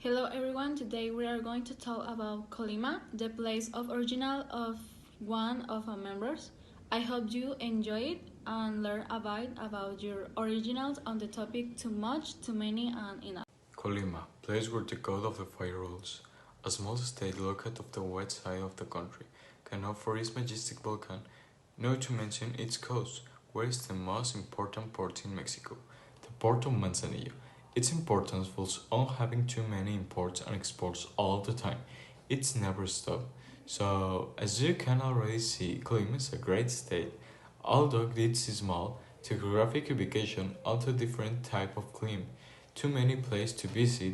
Hello everyone, today we are going to talk about Colima, the place of original of one of our members. I hope you enjoy it and learn about your originals on the topic too much, too many and enough. Colima, place where the code of the fire rules. A small state located on the west side of the country, known for its majestic volcano, not to mention its coast, where is the most important port in Mexico, the port of Manzanillo. Its importance falls on having too many imports and exports all the time. It's never stopped. So, as you can already see, Colima is a great state. Although it's small, the geographic ubication also different type of climate. Too many places to visit,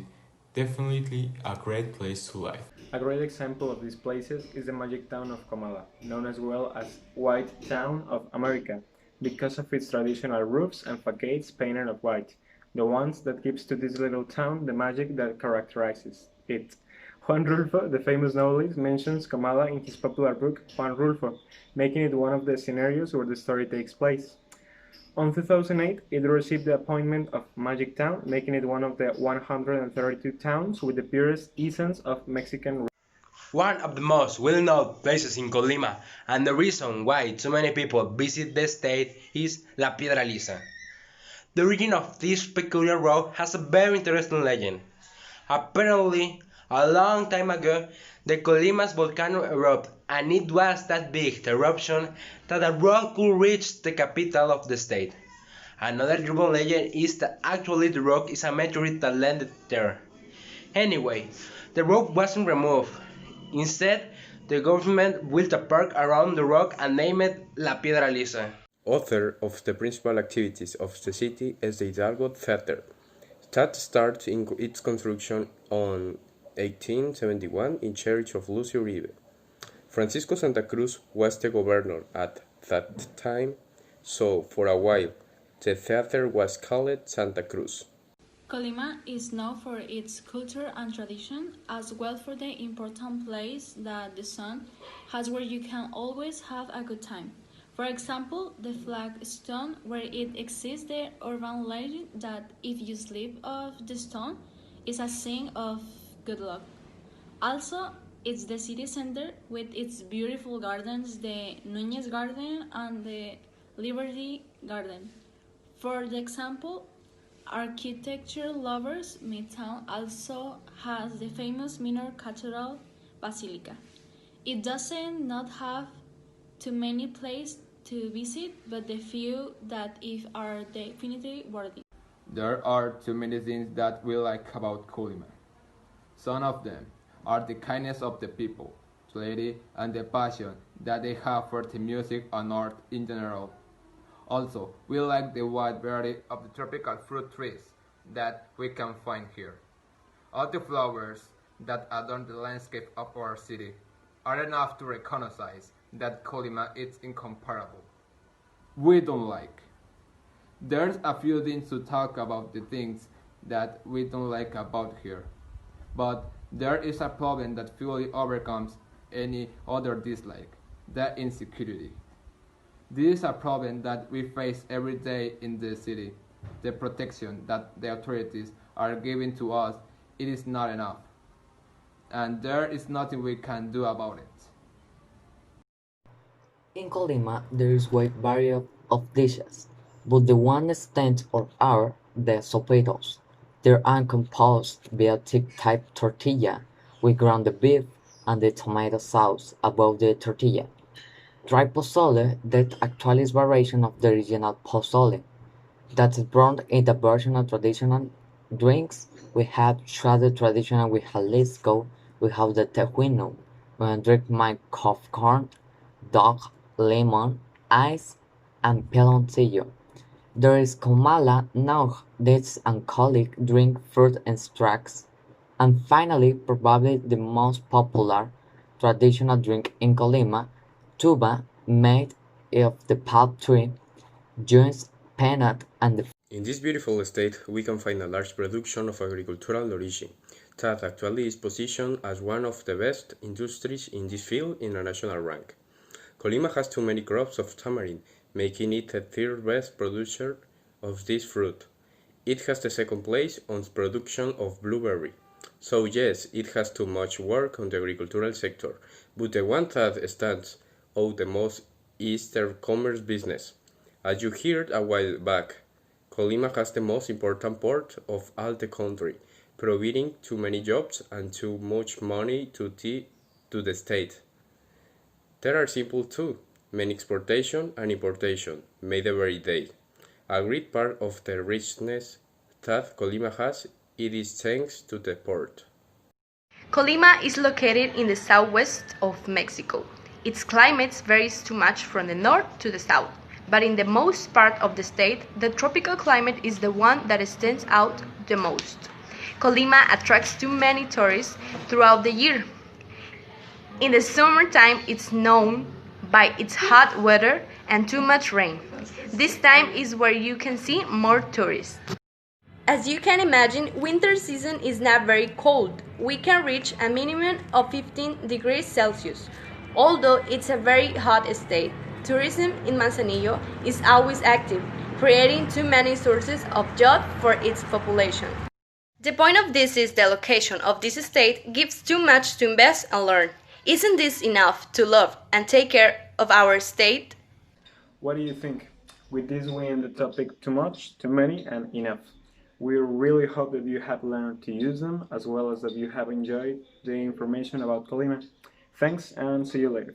definitely a great place to live. A great example of these places is the magic town of Comala, known as well as White Town of America, because of its traditional roofs and facades painted of white, the ones that gives to this little town the magic that characterizes it. Juan Rulfo, the famous novelist, mentions Comala in his popular book Juan Rulfo, making it one of the scenarios where the story takes place. On 2008, it received the appointment of Magic Town, making it one of the 132 towns with the purest essence of Mexican. One of the most well-known places in Colima, and the reason why so many people visit the state, is La Piedra Lisa. The origin of this peculiar rock has a very interesting legend. Apparently, a long time ago, the Colima's volcano erupted, and it was that big the eruption that a rock could reach the capital of the state. Another urban legend is that actually the rock is a meteorite that landed there. Anyway, the rock wasn't removed. Instead, the government built a park around the rock and named it La Piedra Lisa. Author of the principal activities of the city is the Hidalgo Theater. That started in its construction on 1871 in charge of Lucio Uribe. Francisco Santa Cruz was the governor at that time, so for a while the theater was called Santa Cruz. Colima is known for its culture and tradition, as well for the important place that the sun has where you can always have a good time. For example, the flag stone, where it exists the urban legend that if you sleep off the stone, is a sign of good luck. Also, it's the city center with its beautiful gardens, the Núñez Garden and the Liberty Garden. For the example, architecture lovers, Midtown also has the famous Minor Cathedral Basilica. It doesn't not have too many places to visit, but the few that if are definitely worthy. There are too many things that we like about Colima. Some of them are the kindness of the people, clarity, and the passion that they have for the music and art in general. Also, we like the wide variety of the tropical fruit trees that we can find here. All the flowers that adorn the landscape of our city are enough to recognize that Colima is incomparable. We don't like. There's a few things to talk about the things that we don't like about here, but there is a problem that fully overcomes any other dislike, the insecurity. This is a problem that we face every day in the city. The protection that the authorities are giving to us, it is not enough. And there is nothing we can do about it. In Colima, there is wide variety of dishes, but the one stand or are the sopeiros. They are composed via thick-type tortilla with ground beef and the tomato sauce above the tortilla. Dry pozole, that actually is variation of the original pozole. That is brought in the version of traditional drinks. We have shredded traditional with Jalisco. We have the tejuino. We drink my cough corn, dog, lemon, ice, and piloncillo. There is comala, now dates and colic drink fruit extracts. And finally, probably the most popular traditional drink in Colima, tuba, made of the pulp tree, juice, peanut, and the. In this beautiful state, we can find a large production of agricultural origin, that actually is positioned as one of the best industries in this field in a national rank. Colima has too many crops of tamarind, making it the third best producer of this fruit. It has the second place on production of blueberry. So yes, it has too much work on the agricultural sector, but the one that stands out the most is their commerce business. As you heard a while back, Colima has the most important port of all the country, providing too many jobs and too much money to the state. There are simple too, many exportation and importation made every day. A great part of the richness that Colima has, it is thanks to the port. Colima is located in the southwest of Mexico. Its climate varies too much from the north to the south, but in the most part of the state, the tropical climate is the one that stands out the most. Colima attracts too many tourists throughout the year. In the summertime, it's known by its hot weather and too much rain. This time is where you can see more tourists. As you can imagine, winter season is not very cold. We can reach a minimum of 15 degrees Celsius. Although it's a very hot state, tourism in Manzanillo is always active, creating too many sources of job for its population. The point of this is the location of this state gives too much to invest and learn. Isn't this enough to love and take care of our state? What do you think? With this we end the topic too much, too many, and enough. We really hope that you have learned to use them as well as that you have enjoyed the information about Colima. Thanks and see you later.